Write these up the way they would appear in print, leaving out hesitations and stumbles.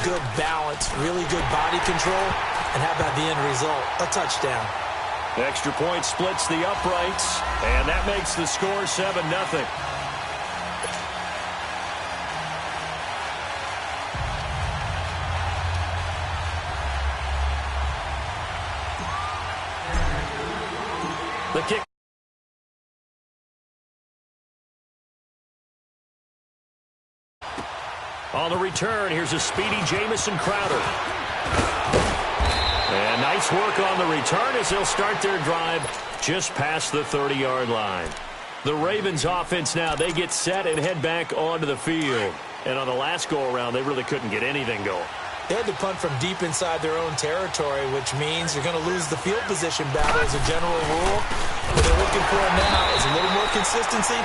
good balance, really good body control, and how about the end result? A touchdown. Extra point splits the uprights, and that makes the score 7-0. The kick. On the return, here's a speedy Jamison Crowder. And nice work on the return as they'll start their drive just past the 30-yard line. The Ravens offense now, they get set and head back onto the field. And on the last go-around, they really couldn't get anything going. They had to punt from deep inside their own territory, which means you're going to lose the field position battle as a general rule. What they're looking for now is a little more consistency,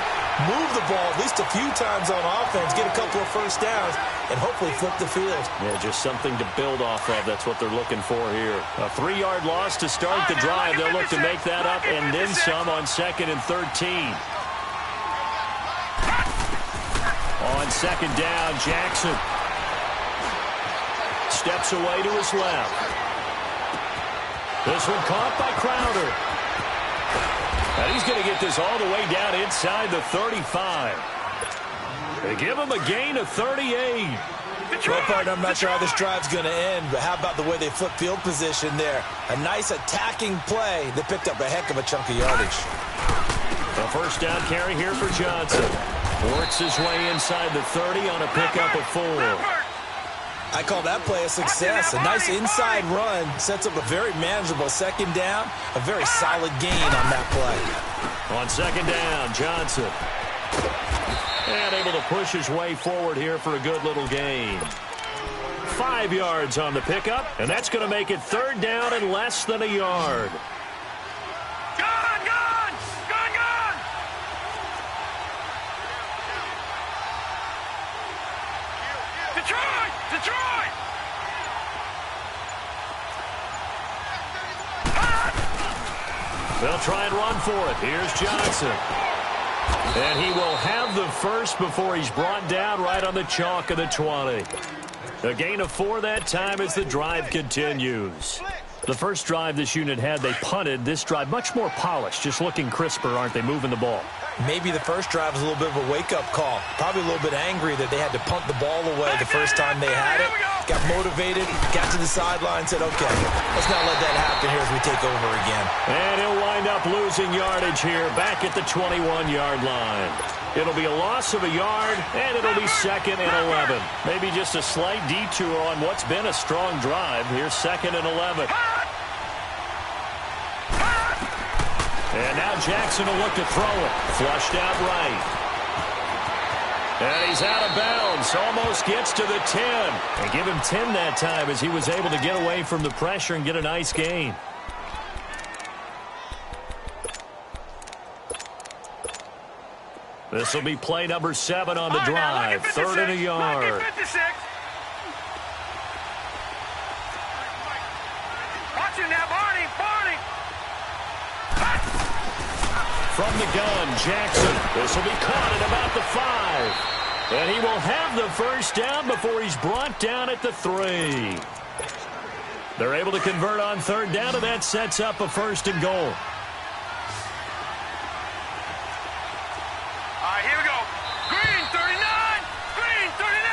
move the ball at least a few times on offense, get a couple of first downs, and hopefully flip the field. Yeah, just something to build off of. That's what they're looking for here. A 3-yard loss to start the drive. They'll look to make that up and then some on 2nd and 13. On 2nd down, Jackson steps away to his left. This one caught by Crowder. And he's going to get this all the way down inside the 35. They give him a gain of 38. Well, partner, I'm not sure how this drive's going to end, but how about the way they flip field position there? A nice attacking play. They picked up a heck of a chunk of yardage. A first down carry here for Johnson. Works his way inside the 30 on a pickup of 4. I call that play a success. A nice inside run sets up a very manageable 2nd down. A very solid gain on that play. On 2nd down, Johnson. And able to push his way forward here for a good little gain. 5 yards on the pickup, and that's going to make it 3rd down and less than a yard. Detroit! They'll try and run for it. Here's Johnson. And he will have the first before he's brought down right on the chalk of the 20. A gain of 4 that time as the drive continues. The first drive this unit had, they punted. This drive, much more polished, just looking crisper, aren't they, moving the ball? Maybe the first drive was a little bit of a wake-up call. Probably a little bit angry that they had to punt the ball away the first time they had it. Got motivated, got to the sideline, said, okay, let's not let that happen here as we take over again. And he'll wind up losing yardage here back at the 21-yard line. It'll be a loss of a yard, and it'll be 2nd and 11. Maybe just a slight detour on what's been a strong drive. Here's 2nd and 11. And now Jackson will look to throw it. Flushed out right. And he's out of bounds. Almost gets to the 10. And give him 10 that time as he was able to get away from the pressure and get a nice gain. This will be play number 7 on the drive. 3rd and a yard. Watch him now, Barney. From the gun, Jackson. This will be caught at about the 5. And he will have the first down before he's brought down at the 3. They're able to convert on 3rd down, and that sets up a 1st and goal.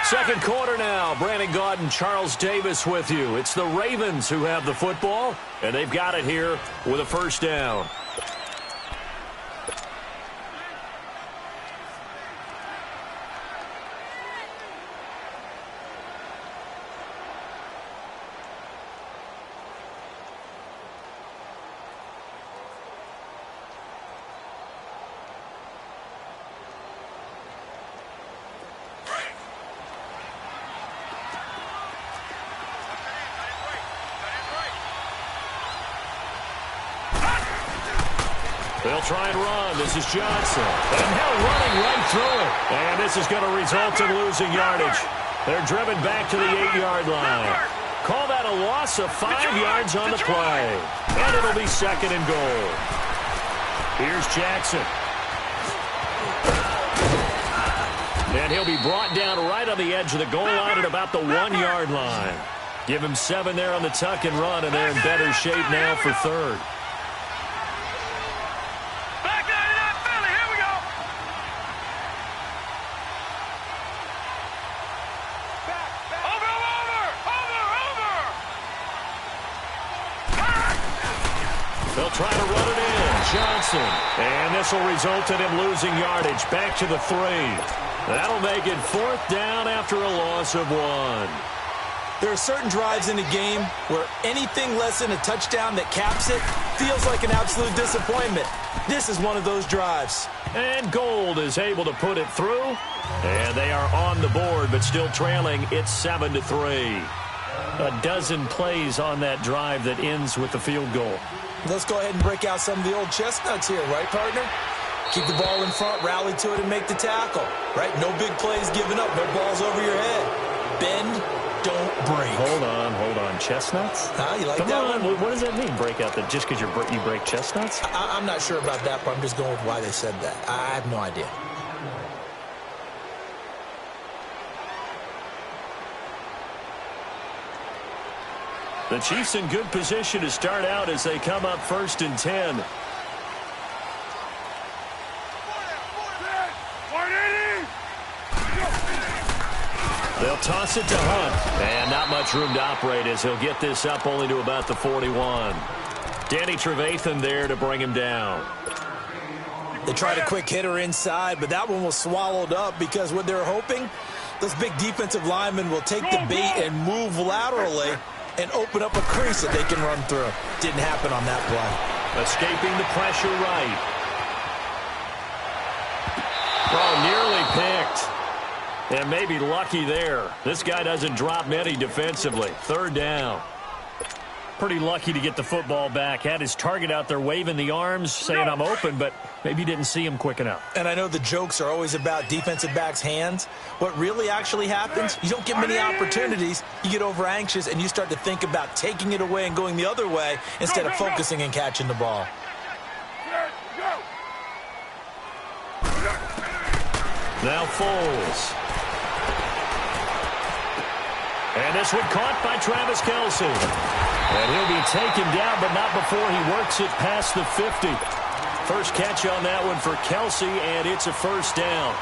Second quarter now. Brandon Gaudin, Charles Davis with you. It's the Ravens who have the football, and they've got it here with a first down. They'll try and run. This is Johnson. And now running right through it. And this is going to result in losing yardage. They're driven back to the 8-yard line. Call that a loss of 5 yards on the play. And it'll be 2nd and goal. Here's Jackson. And he'll be brought down right on the edge of the goal line at about the 1-yard line. Give him 7 there on the tuck and run, and they're in better shape now for third. Back 99 Philly, here we go. Over. They'll try to run it in. Johnson. And this will result in him losing yardage. Back to the 3. That'll make it 4th down after a loss of 1. There are certain drives in a game where anything less than a touchdown that caps it feels like an absolute disappointment. This is one of those drives. And Gold is able to put it through. And they are on the board, but still trailing. It's 7-3. A dozen plays on that drive that ends with the field goal. Let's go ahead and break out some of the old chestnuts here, right, partner? Keep the ball in front, rally to it, and make the tackle, right? No big plays given up, no balls over your head. Bend, don't break. Hold on. Chestnuts? You like Come that on. one? What does that mean, break out? That just because you break chestnuts? I'm not sure about that, but I'm just going with why they said that. I have no idea. The Chiefs in good position to start out as they come up 1st and 10. They'll toss it to Hunt. And not much room to operate as he'll get this up only to about the 41. Danny Trevathan there to bring him down. They tried a quick hitter inside, but that one was swallowed up because what they're hoping, those big defensive linemen will take the bait and move laterally and open up a crease that they can run through. Didn't happen on that play. Escaping the pressure right. Oh, nearly picked. And maybe lucky there. This guy doesn't drop many defensively. 3rd down. Pretty lucky to get the football back. Had his target out there waving the arms, saying I'm open, but maybe didn't see him quick enough. And I know the jokes are always about defensive backs' hands. What really actually happens, you don't get many opportunities. You get over anxious, and you start to think about taking it away and going the other way instead of focusing and catching the ball. Now Foles. And this one caught by Travis Kelce. And he'll be taken down, but not before he works it past the 50. First catch on that one for Kelce, and it's a 1st down.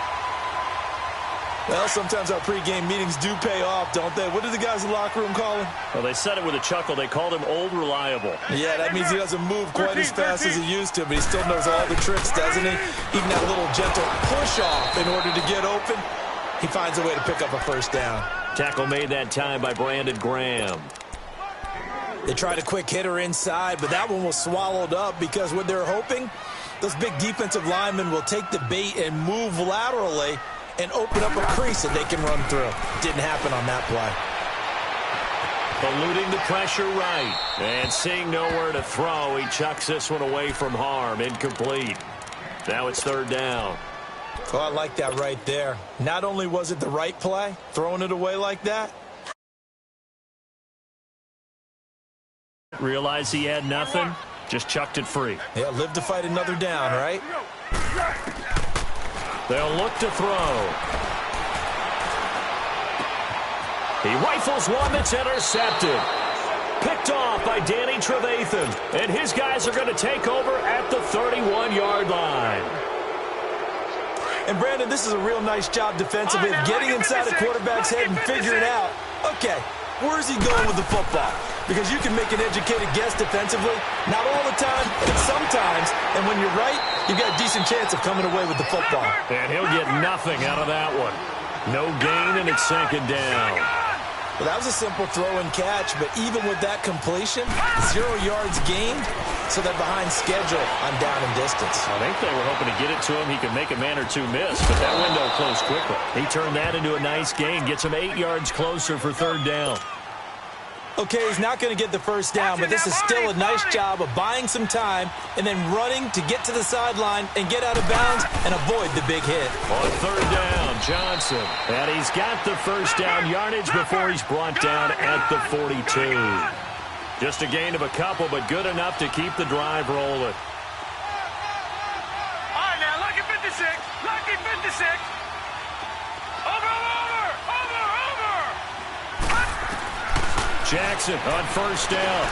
Well, sometimes our pregame meetings do pay off, don't they? What do the guys in the locker room call him? Well, they said it with a chuckle. They called him Old Reliable. Yeah, that means he doesn't move quite as fast as he used to, but he still knows all the tricks, doesn't he? Even that little gentle push-off in order to get open, he finds a way to pick up a 1st down. Tackle made that time by Brandon Graham. They tried a quick hitter inside, but that one was swallowed up because what they're hoping, those big defensive linemen will take the bait and move laterally and open up a crease that they can run through. Didn't happen on that play. Eluding the pressure right. And seeing nowhere to throw, he chucks this one away from harm. Incomplete. Now it's 3rd down. Oh, I like that right there. Not only was it the right play, throwing it away like that. Realized he had nothing, just chucked it free. Yeah, live to fight another down, right? They'll look to throw. He rifles one that's intercepted. Picked off by Danny Trevathan. And his guys are going to take over at the 31-yard line. And, Brandon, this is a real nice job defensively of getting inside a quarterback's head and figuring out, okay, where's he going with the football? Because you can make an educated guess defensively. Not all the time, but sometimes. And when you're right, you've got a decent chance of coming away with the football. And he'll get nothing out of that one. No gain, and it's 2nd down. Well, that was a simple throw and catch, but even with that completion, 0 yards gained, so they're behind schedule on down and distance. I think they were hoping to get it to him. He could make a man or two miss, but that window closed quickly. He turned that into a nice gain, gets him 8 yards closer for 3rd down. Okay, he's not going to get the 1st down, but this is still a nice job of buying some time and then running to get to the sideline and get out of bounds and avoid the big hit. On 3rd down, Johnson. And he's got the 1st down yardage before he's brought down at the 42. Just a gain of a couple, but good enough to keep the drive rolling. All right, now, lucky 56. Lucky 56. Jackson on first down.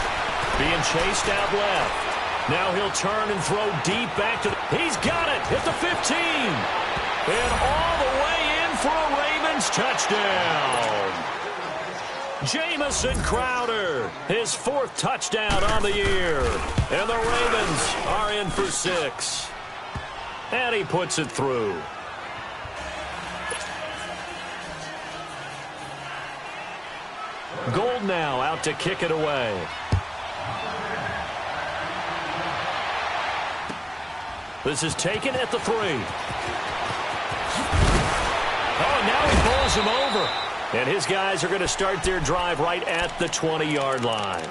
Being chased out left. Now he'll turn and throw deep back to the... He's got it at the 15. And all the way in for a Ravens touchdown. Jamison Crowder, his 4th touchdown on the year. And the Ravens are in for 6. And he puts it through. Gold now out to kick it away. This is taken at the 3. Oh, now he bowls him over. And his guys are going to start their drive right at the 20-yard line.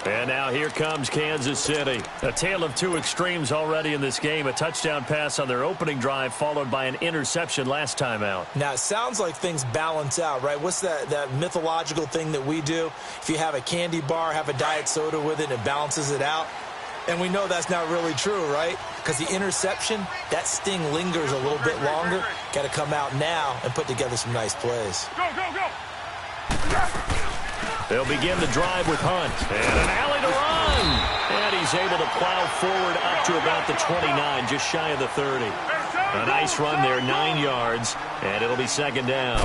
And now here comes Kansas City. A tale of two extremes already in this game. A touchdown pass on their opening drive followed by an interception last time out. Now, it sounds like things balance out, right? What's that mythological thing that we do? If you have a candy bar, have a diet soda with it, it balances it out. And we know that's not really true, right? Because the interception, that sting lingers a little bit longer. Got to come out now and put together some nice plays. Go, go, go. They'll begin the drive with Hunt. And an alley to run. And he's able to plow forward up to about the 29, just shy of the 30. A nice run there, 9 yards. And it'll be second down.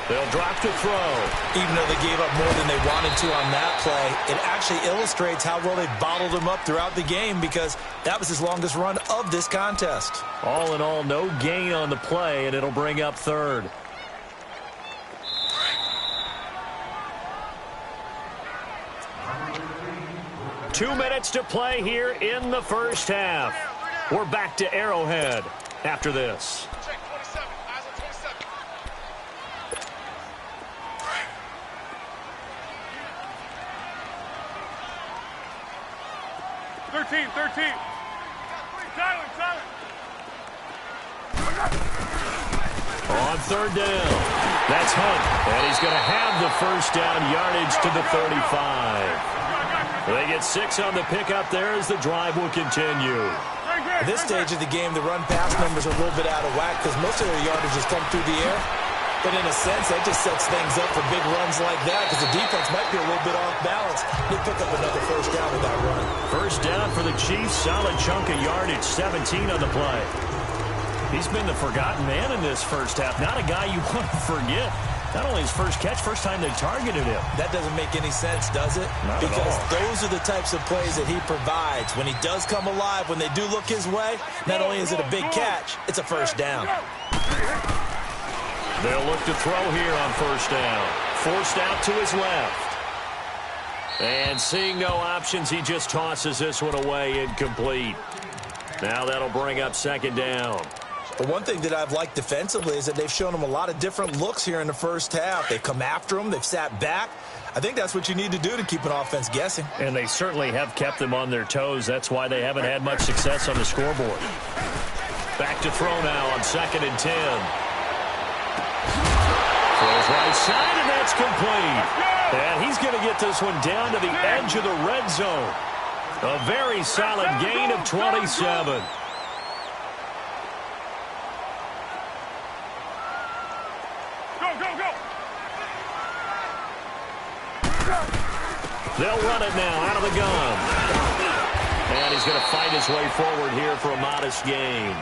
They'll drop to throw. Even though they gave up more than they wanted to on that play, it actually illustrates how well they bottled him up throughout the game because that was his longest run of this contest. All in all, no gain on the play, and it'll bring up third. Two minutes to play here in the first half. We're back to Arrowhead after this. Check 27. Eyes on 27. 13. Silent. On third down, that's Hunt, and he's going to have the first down yardage to the 35. They get 6 on the pickup there as the drive will continue. At this stage of the game, the run-pass numbers are a little bit out of whack because most of their yardage has come through the air. But in a sense, that just sets things up for big runs like that because the defense might be a little bit off balance. They pick up another first down with that run. First down for the Chiefs. Solid chunk of yardage, 17 on the play. He's been the forgotten man in this first half. Not a guy you want to forget. Not only his first catch, first time they targeted him. That doesn't make any sense, does it? Not because at all. those are the types of plays that he provides. When he does come alive, when they do look his way, not only is it a big catch, it's a first down. They'll look to throw here on first down. Forced out to his left. And seeing no options, he just tosses this one away incomplete. Now that'll bring up second down. But one thing that I've liked defensively is that they've shown him a lot of different looks here in the first half. They've come after him. They've sat back. I think that's what you need to do to keep an offense guessing. And they certainly have kept them on their toes. That's why they haven't had much success on the scoreboard. Back to throw now on 2nd and 10. Throws right side, and that's complete. And he's going to get this one down to the edge of the red zone. A very solid gain of 27. They'll run it now out of the gun. And he's going to fight his way forward here for a modest gain.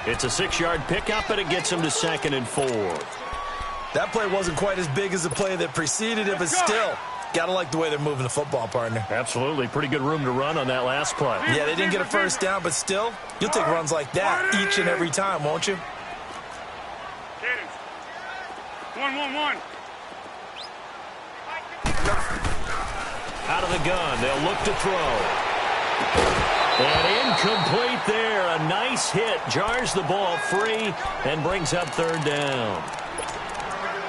It's a 6-yard pickup, and it gets him to 2nd and 4. That play wasn't quite as big as the play that preceded it, but still, got to like the way they're moving the football, partner. Absolutely. Pretty good room to run on that last play. Yeah, they didn't get a first down, but still, you'll take runs like that each and every time, won't you? 1-1-1. Out of the gun, they'll look to throw. And incomplete there. A nice hit. Jars the ball free and brings up third down.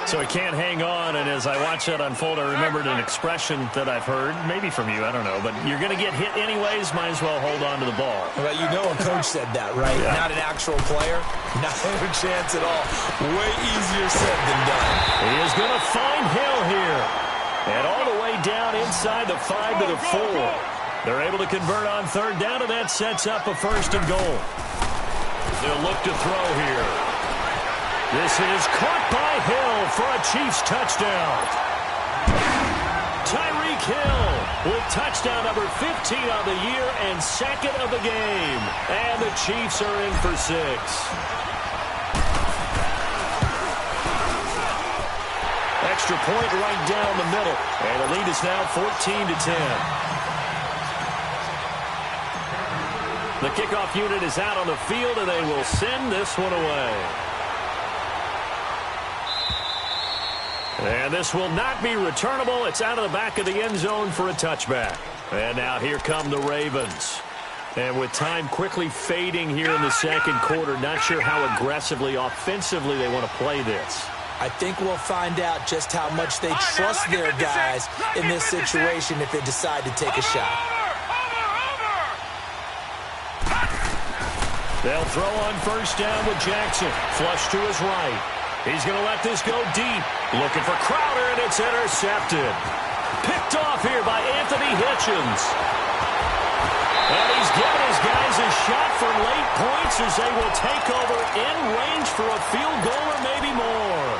So he can't hang on, and as I watch that unfold, I remembered an expression that I've heard, maybe from you, I don't know, but you're going to get hit anyways, might as well hold on to the ball. Well, you know a coach said that, right? Yeah. Not an actual player. Not a chance at all. Way easier said than done. He is going to find Hill here. And all the way down inside the 5 to the 4. They're able to convert on third down, and that sets up a 1st and goal. They'll look to throw here. This is caught by Hill for a Chiefs touchdown. kill with touchdown number 15 on the year and second of the game. And the Chiefs are in for 6. Extra point right down the middle. And the lead is now 14-10. The kickoff unit is out on the field, and they will send this one away. And this will not be returnable. It's out of the back of the end zone for a touchback. And now here come the Ravens. And with time quickly fading here in the second quarter, not sure how aggressively, offensively they want to play this. I think we'll find out just how much they trust their guys in this situation if they decide to take a shot. They'll throw on first down with Jackson. Flush to his right. He's going to let this go deep. Looking for Crowder, and it's intercepted. Picked off here by Anthony Hitchens. And he's giving his guys a shot for late points as they will take over in range for a field goal or maybe more.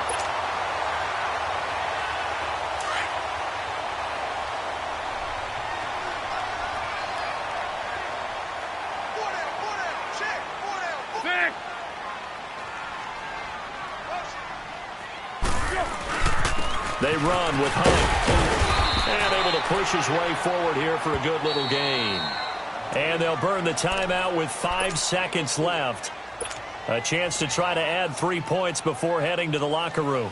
They run with Hunt. And able to push his way forward here for a good little gain. And they'll burn the timeout with 5 seconds left. A chance to try to add 3 points before heading to the locker room.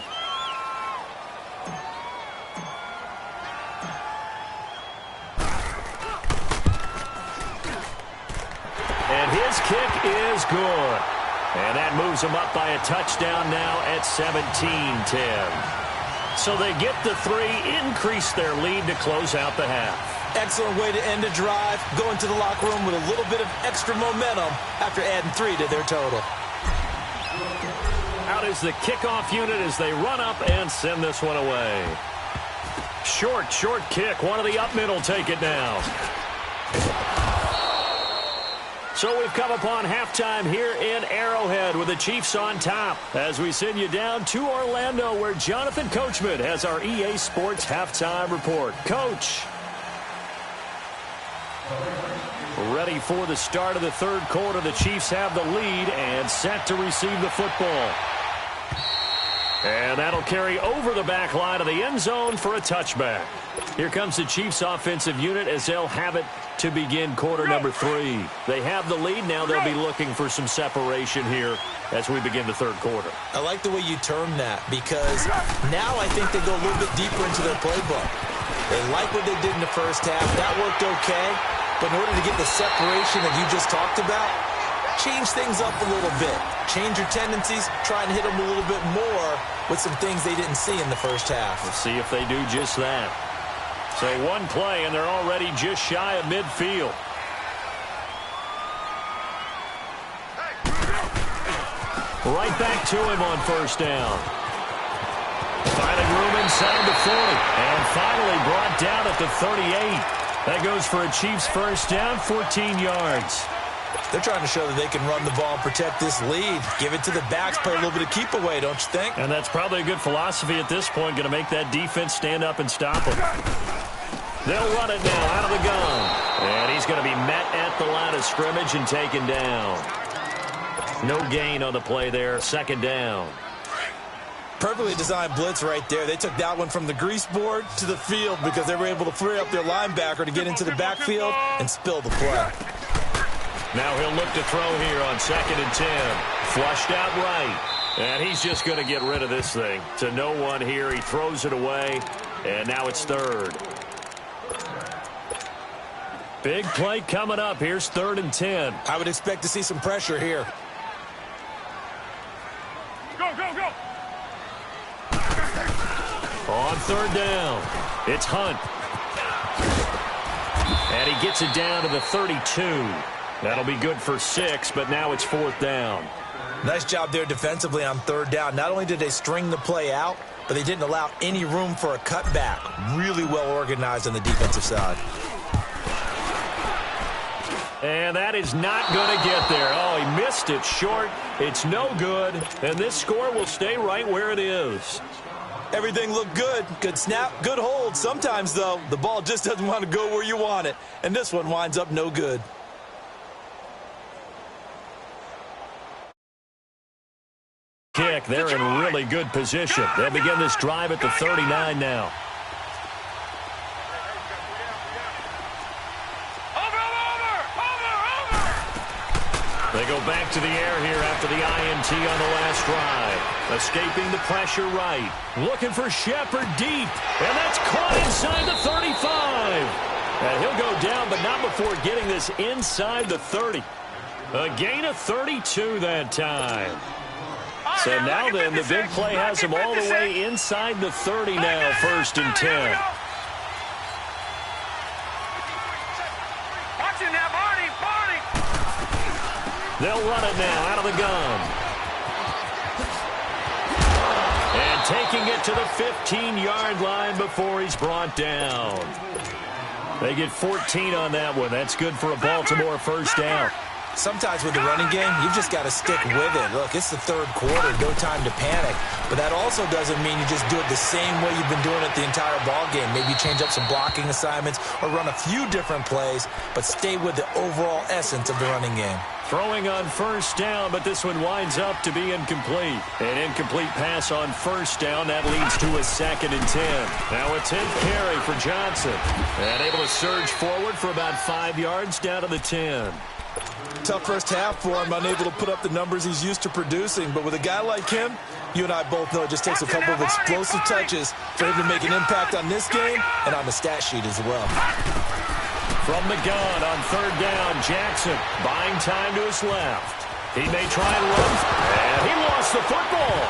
And his kick is good. And that moves them up by a touchdown now at 17-10. So they get the 3, increase their lead to close out the half. Excellent way to end a drive. Go into the locker room with a little bit of extra momentum after adding 3 to their total. Out is the kickoff unit as they run up and send this one away. Short kick. One of the up middle take it now. So we've come upon halftime here in Arrowhead with the Chiefs on top as we send you down to Orlando where Jonathan Coachman has our EA Sports halftime report. Coach. Ready for the start of the third quarter. The Chiefs have the lead and set to receive the football. And that'll carry over the back line of the end zone for a touchback. Here comes the Chiefs offensive unit as they'll have it to begin quarter number 3. They have the lead. Now they'll be looking for some separation here as we begin the third quarter. I like the way you term that because now I think they go a little bit deeper into their playbook. They like what they did in the first half. That worked okay. But in order to get the separation that you just talked about, change things up a little bit. Change your tendencies. Try and hit them a little bit more with some things they didn't see in the first half. We'll see if they do just that. So one play, and they're already just shy of midfield. Right back to him on first down. Finding room inside the 40. And finally brought down at the 38. That goes for a Chiefs first down, 14 yards. They're trying to show that they can run the ball and protect this lead. Give it to the backs, play a little bit of keep away, don't you think? And that's probably a good philosophy at this point, going to make that defense stand up and stop them. They'll run it now out of the gun. And he's going to be met at the line of scrimmage and taken down. No gain on the play there, second down. Perfectly designed blitz right there. They took that one from the grease board to the field because they were able to free up their linebacker to get into the backfield and spill the play. Now he'll look to throw here on 2nd and 10. Flushed out right. And he's just going to get rid of this thing. To no one here. He throws it away. And now it's third. Big play coming up. Here's 3rd and 10. I would expect to see some pressure here. Go, go, go. On 3rd down, it's Hunt. And he gets it down to the 32. That'll be good for 6, but now it's 4th down. Nice job there defensively on 3rd down. Not only did they string the play out, but they didn't allow any room for a cutback. Really well organized on the defensive side. And that is not going to get there. Oh, he missed it short. It's no good. And this score will stay right where it is. Everything looked good. Good snap, good hold. Sometimes, though, the ball just doesn't want to go where you want it. And this one winds up no good. Kick. They're in really good position. They'll begin this drive at the 39 now. They go back to the air here after the INT on the last drive. Escaping the pressure right. Looking for Shepard deep. And that's caught inside the 35. And he'll go down, but not before getting this inside the 30. A gain of 32 that time. So now then, the big play has him all the way inside the 30 now, 1st and 10. They'll run it now out of the gun. And taking it to the 15-yard line before he's brought down. They get 14 on that one. That's good for a Baltimore 1st down. Sometimes with the running game, you've just got to stick with it. Look, it's the 3rd quarter, no time to panic. But that also doesn't mean you just do it the same way you've been doing it the entire ball game. Maybe change up some blocking assignments or run a few different plays, but stay with the overall essence of the running game. Throwing on 1st down, but this one winds up to be incomplete. An incomplete pass on 1st down. That leads to a 2nd and 10. Now a 10th carry for Johnson. And able to surge forward for about 5 yards down to the 10. Tough first half for him, unable to put up the numbers he's used to producing. But with a guy like him, you and I both know it just takes a couple of explosive touches for him to make an impact on this game and on the stat sheet as well. From the gun on 3rd down, Jackson buying time to his left. He may try and run, and he lost the football.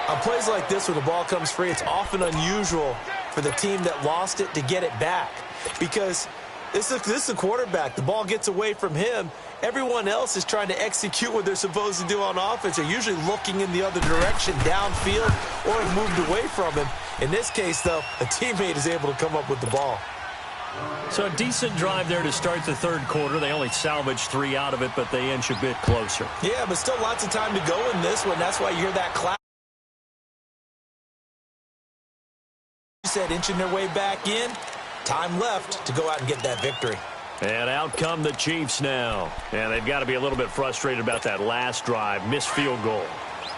On plays like this where the ball comes free, it's often unusual for the team that lost it to get it back because this is a quarterback. The ball gets away from him. Everyone else is trying to execute what they're supposed to do on offense. They're usually looking in the other direction, downfield, or have moved away from him. In this case, though, a teammate is able to come up with the ball. So a decent drive there to start the 3rd quarter. They only salvaged 3 out of it, but they inch a bit closer. Yeah, but still lots of time to go in this one. That's why you hear that clap. You said inching their way back in. Time left to go out and get that victory. And out come the Chiefs now. And they've got to be a little bit frustrated about that last drive. Missed field goal.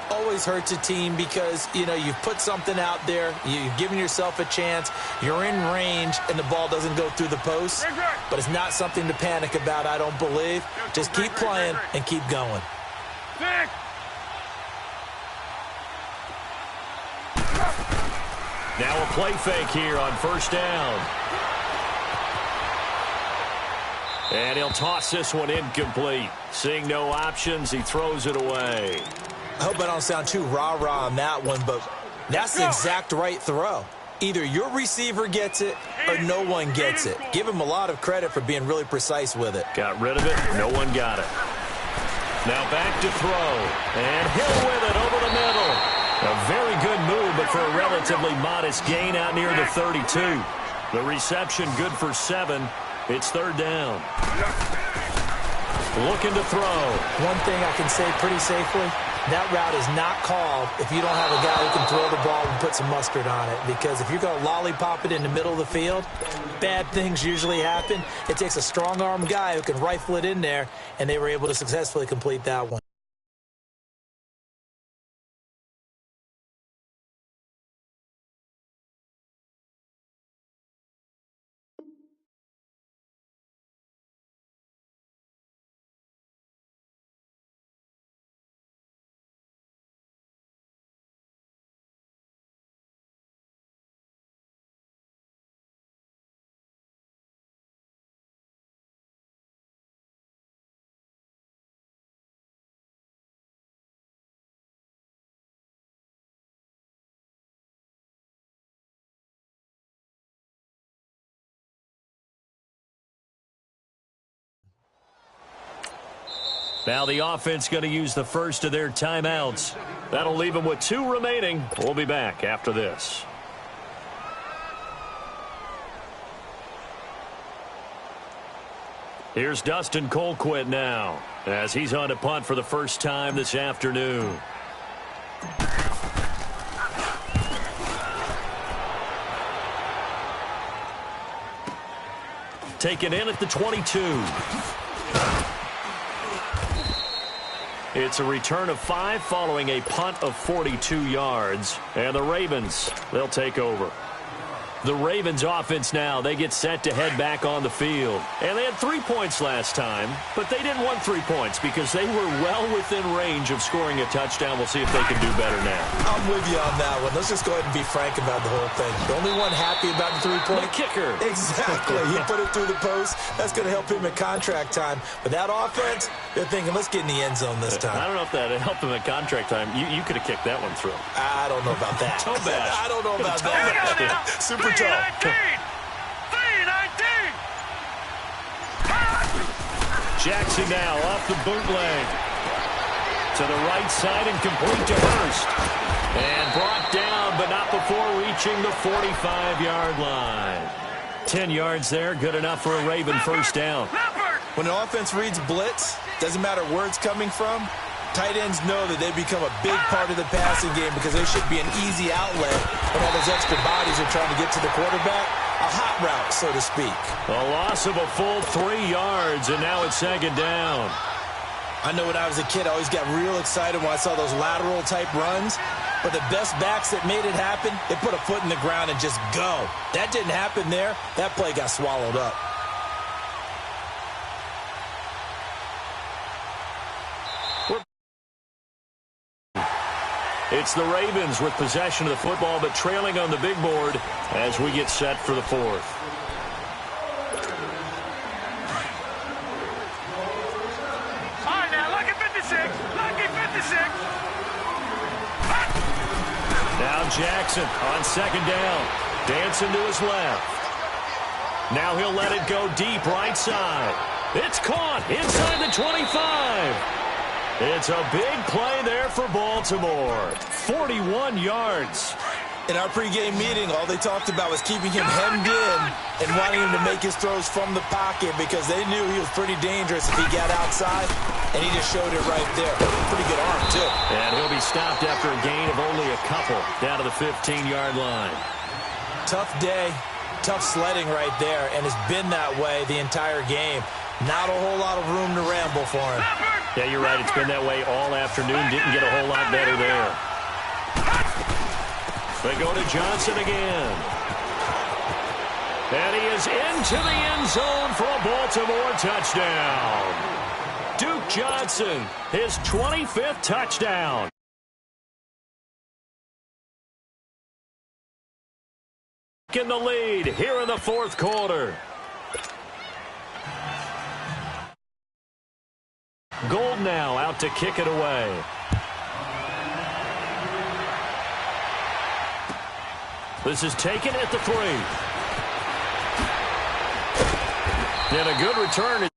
Always hurts a team because, you know, you've put something out there. You've given yourself a chance. You're in range, and the ball doesn't go through the post. But it's not something to panic about, I don't believe. Just keep playing and keep going. Now a play fake here on 1st down. And he'll toss this one incomplete. Seeing no options, he throws it away. I hope I don't sound too rah-rah on that one, but that's the exact right throw. Either your receiver gets it or no one gets it. Give him a lot of credit for being really precise with it. Got rid of it. No one got it. Now back to throw. And Hill with it over the middle. A very good move, but for a relatively modest gain out near the 32. The reception good for 7. It's 3rd down. Looking to throw. One thing I can say pretty safely, that route is not called if you don't have a guy who can throw the ball and put some mustard on it. Because if you're going to lollipop it in the middle of the field, bad things usually happen. It takes a strong-arm guy who can rifle it in there, and they were able to successfully complete that one. Now the offense going to use the first of their timeouts. That'll leave them with 2 remaining. We'll be back after this. Here's Dustin Colquitt now as he's on to punt for the first time this afternoon. taken in at the 22. It's a return of 5 following a punt of 42 yards. And the Ravens, they'll take over. The Ravens offense now, they get set to head back on the field. And they had 3 points last time, but they didn't want 3 points because they were well within range of scoring a touchdown. We'll see if they can do better now. I'm with you on that one. Let's just go ahead and be frank about the whole thing. The only one happy about the 3-point? The kicker. Exactly. He put it through the post. That's going to help him at contract time. But that offense, they're thinking, let's get in the end zone this time. I don't know if that helped him at contract time. You could have kicked that one through. I don't know about that. Toe bash. I don't know about that. Super toe. 3-19. Jackson now off the bootleg. To the right side and complete to Hurst. And brought down, but not before reaching the 45-yard line. 10 yards there, good enough for a Raven first down. When an offense reads blitz, doesn't matter where it's coming from, tight ends know that they become a big part of the passing game because they should be an easy outlet when all those extra bodies are trying to get to the quarterback. A hot route, so to speak. A loss of a full 3 yards, and now it's second down. I know when I was a kid, I always got real excited when I saw those lateral-type runs. But the best backs that made it happen, they put a foot in the ground and just go. That didn't happen there. That play got swallowed up. It's the Ravens with possession of the football, but trailing on the big board as we get set for the fourth. All right, now, lucky 56. Lucky 56. Now Jackson on second down. Dancing to his left. Now he'll let it go deep right side. It's caught inside the 25. It's a big play there for Baltimore. 41 yards. In our pregame meeting, all they talked about was keeping him hemmed in and wanting him to make his throws from the pocket because they knew he was pretty dangerous if he got outside, and he just showed it right there. Pretty good arm, too. And he'll be stopped after a gain of only a couple down to the 15-yard line. Tough day, tough sledding right there, and it's been that way the entire game. Not a whole lot of room to ramble for him. Yeah, you're right. It's been that way all afternoon. Didn't get a whole lot better there. They go to Johnson again. And he is into the end zone for a Baltimore touchdown. Duke Johnson, his 25th touchdown. In the lead here in the fourth quarter. Gold now out to kick it away. This is taken at the 3. And a good return.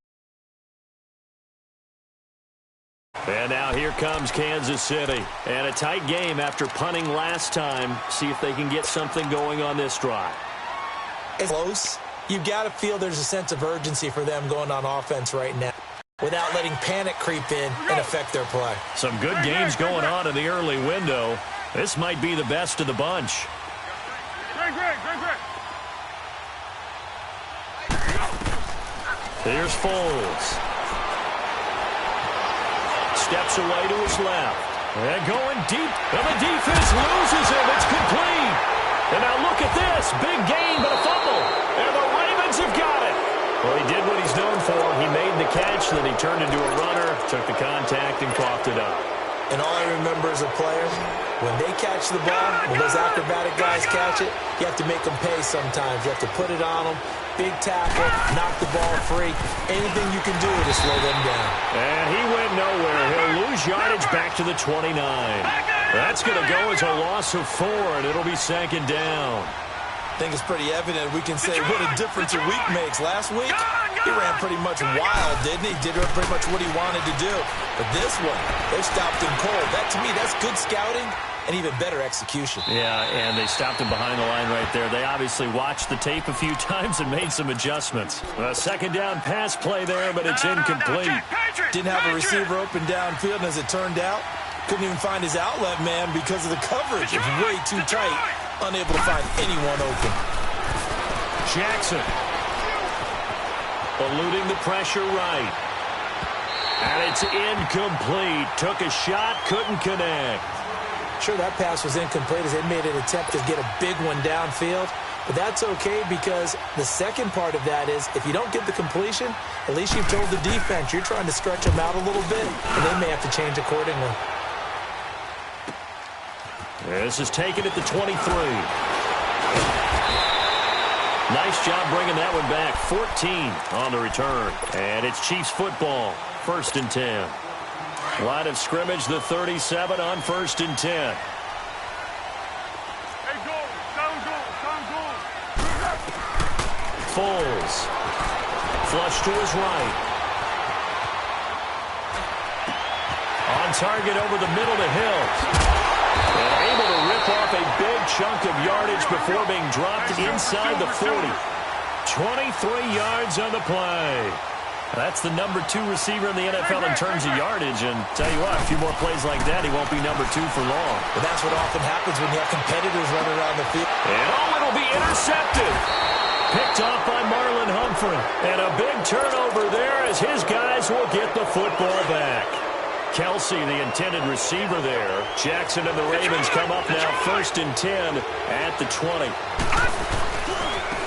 And now here comes Kansas City. And a tight game after punting last time. See if they can get something going on this drive. It's close. You've got to feel there's a sense of urgency for them going on offense right now without letting panic creep in and affect their play. Some good games going on in the early window. This might be the best of the bunch. Great. Here's Foles. Steps away to his left. And going deep. And the defense loses him. It's complete. And now look at this. Big gain, but a fumble. And the Ravens have got it. Well, he did what he's known for. He made the catch, then he turned into a runner, took the contact, and coughed it up. And all I remember as a player, when they catch the ball, when those acrobatic guys catch it, you have to make them pay sometimes. You have to put it on them. Big tackle, knock the ball free. Anything you can do to slow them down. And he went nowhere. He'll lose yardage back to the 29. That's going to go as a loss of 4, and it'll be second down. I think it's pretty evident we can say what a difference a week makes. Last week, he ran pretty much wild, didn't he? Did pretty much what he wanted to do. But this one, they stopped him cold. That, to me, that's good scouting and even better execution. Yeah, and they stopped him behind the line right there. They obviously watched the tape a few times and made some adjustments. A second down pass play there, but it's incomplete. Didn't have a receiver open downfield, and as it turned out, couldn't even find his outlet man because of the coverage. It was way too tight. Unable to find anyone open. Jackson. eluding the pressure right. And it's incomplete. Took a shot, couldn't connect. Sure, that pass was incomplete as they made an attempt to get a big one downfield. But that's okay because the second part of that is if you don't get the completion, at least you've told the defense you're trying to stretch them out a little bit, and they may have to change accordingly. This is taken at the 23. Nice job bringing that one back. 14 on the return. And it's Chiefs football. 1st and 10. Line of scrimmage, the 37 on 1st and 10. Foles. Flush to his right. On target over the middle to Hill. And able to rip off a big chunk of yardage before being dropped inside the 40. 23 yards on the play. That's the number 2 receiver in the NFL in terms of yardage. And tell you what, a few more plays like that, he won't be number 2 for long. But that's what often happens when you have competitors running around the field. And it'll be intercepted. Picked off by Marlon Humphrey. And a big turnover there as his guys will get the football back. Kelsey, the intended receiver there. Jackson and the Ravens come up now 1st and 10 at the 20.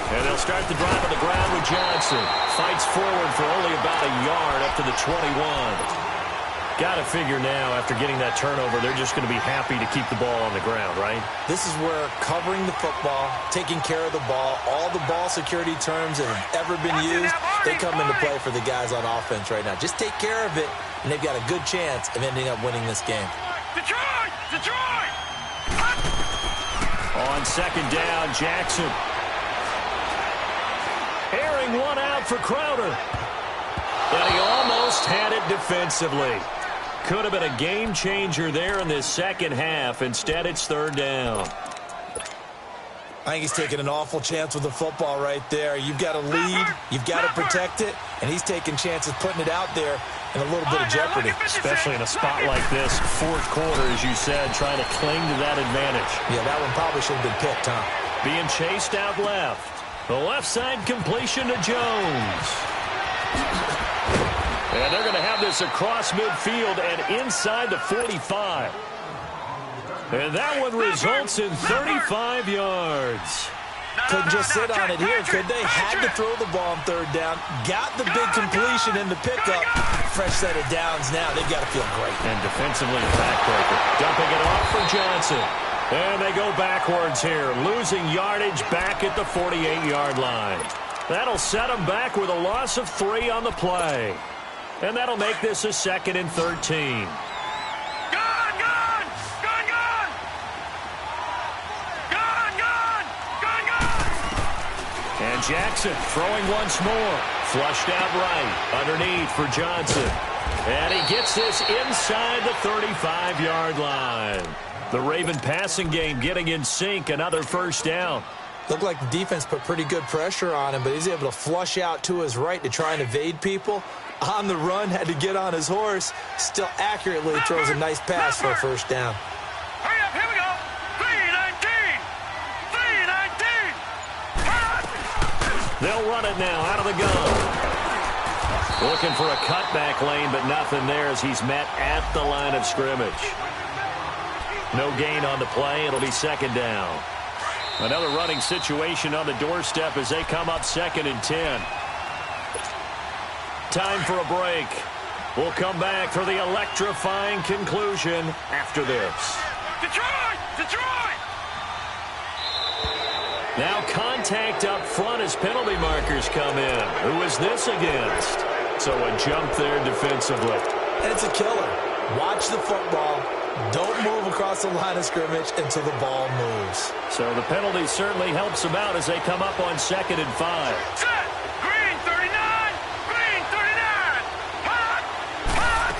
And they'll start the drive on the ground with Johnson. Fights forward for only about a yard up to the 21. Got to figure now, after getting that turnover, they're just going to be happy to keep the ball on the ground, right? This is where covering the football, taking care of the ball, all the ball security terms that have ever been used, they come into play for the guys on offense right now. Just take care of it, and they've got a good chance of ending up winning this game. Detroit! Detroit! On 2nd down, Jackson. Airing one out for Crowder. And he almost had it defensively. Could have been a game changer there in this second half. Instead, it's 3rd down. I think he's taking an awful chance with the football right there. You've got to lead, you've got to protect it, and he's taking chances putting it out there in a little bit of jeopardy. Especially in a spot like this, 4th quarter, as you said, trying to cling to that advantage. Yeah, that one probably should have been picked, huh? Being chased out left. The left side completion to Jones. And they're going to have this across midfield and inside the 45. And that one results in 35 yards. Couldn't just sit on it here, could they? Had to throw the ball on 3rd down. Got the big completion in the pickup. Fresh set of downs now. They've got to feel great. And defensively, a backbreaker. Dumping it off for Johnson. And they go backwards here, losing yardage back at the 48-yard line. That'll set them back with a loss of 3 on the play. And that'll make this a 2nd and 13. And Jackson throwing once more. Flushed out right, underneath for Johnson. And he gets this inside the 35-yard line. The Raven passing game getting in sync, another 1st down. Looked like the defense put pretty good pressure on him, but he's able to flush out to his right to try and evade people. On the run, had to get on his horse. Still accurately throws a nice pass for a 1st down. Hurry up, here we go. 319. 319. They'll run it now out of the gun. Looking for a cutback lane, but nothing there as he's met at the line of scrimmage. No gain on the play. It'll be 2nd down. Another running situation on the doorstep as they come up 2nd and 10. Time for a break. We'll come back for the electrifying conclusion after this. Detroit! Detroit! Now contact up front as penalty markers come in. Who is this against? So a jump there defensively. And it's a killer. Watch the football. Don't move across the line of scrimmage until the ball moves. So the penalty certainly helps them out as they come up on 2nd and 5. Set! Green 39! Green 39! Hot! Hot!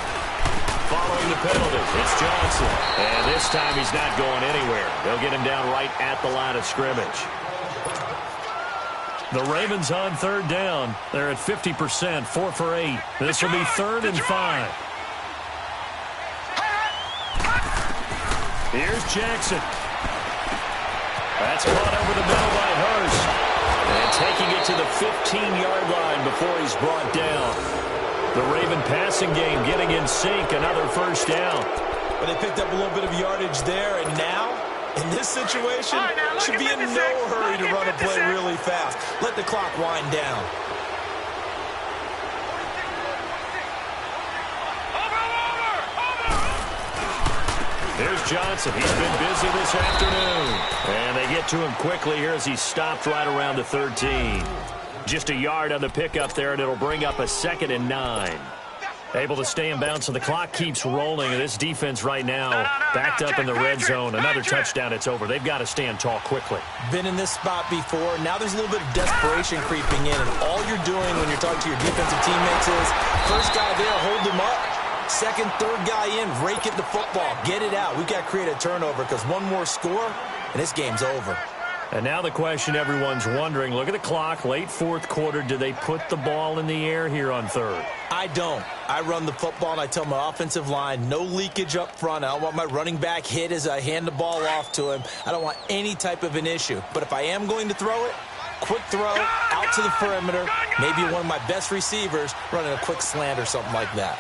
Following the penalty, it's Johnson. And this time he's not going anywhere. They'll get him down right at the line of scrimmage. The Ravens on 3rd down. They're at 50%, 4 for 8. This will be 3rd and 5. Here's Jackson. That's caught over the middle by Hurst. And taking it to the 15-yard line before he's brought down. The Raven passing game getting in sync, another first down. But they picked up a little bit of yardage there, and now, in this situation, should be in no hurry to run a play really fast. Let the clock wind down. Here's Johnson. He's been busy this afternoon. And they get to him quickly here as he's stopped right around the 13. Just a yard on the pickup there, and it'll bring up a 2nd and 9. Able to stay in bounds, so the clock keeps rolling. And this defense right now backed up in the red zone. Another touchdown, it's over. They've got to stand tall quickly. Been in this spot before. Now there's a little bit of desperation creeping in. And all you're doing when you're talking to your defensive teammates is, first guy there, hold him up. Second, third guy in, rake at the football. Get it out. We've got to create a turnover because one more score, and this game's over. And now the question everyone's wondering, look at the clock, late fourth quarter. Do they put the ball in the air here on third? I don't. I run the football, and I tell my offensive line, no leakage up front. I don't want my running back hit as I hand the ball off to him. I don't want any type of an issue. But if I am going to throw it, quick throw, out to the perimeter, maybe one of my best receivers running a quick slant or something like that.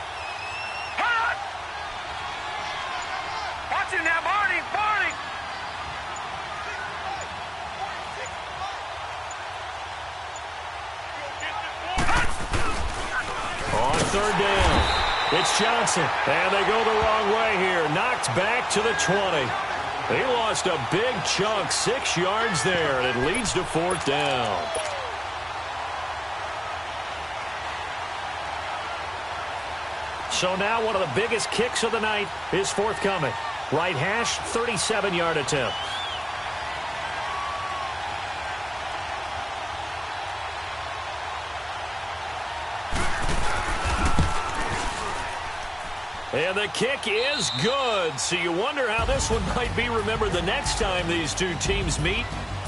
Third down. It's Johnson. And they go the wrong way here. Knocked back to the 20. He lost a big chunk, 6 yards there, and it leads to 4th down. So now one of the biggest kicks of the night is forthcoming. Right hash, 37-yard attempt. And the kick is good. So you wonder how this one might be remembered the next time these two teams meet.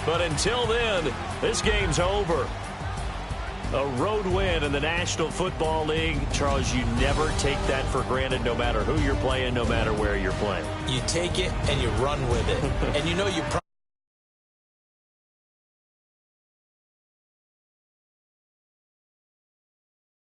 But until then, this game's over. A road win in the National Football League. Charles, you never take that for granted, no matter who you're playing, no matter where you're playing. You take it and you run with it. And you know you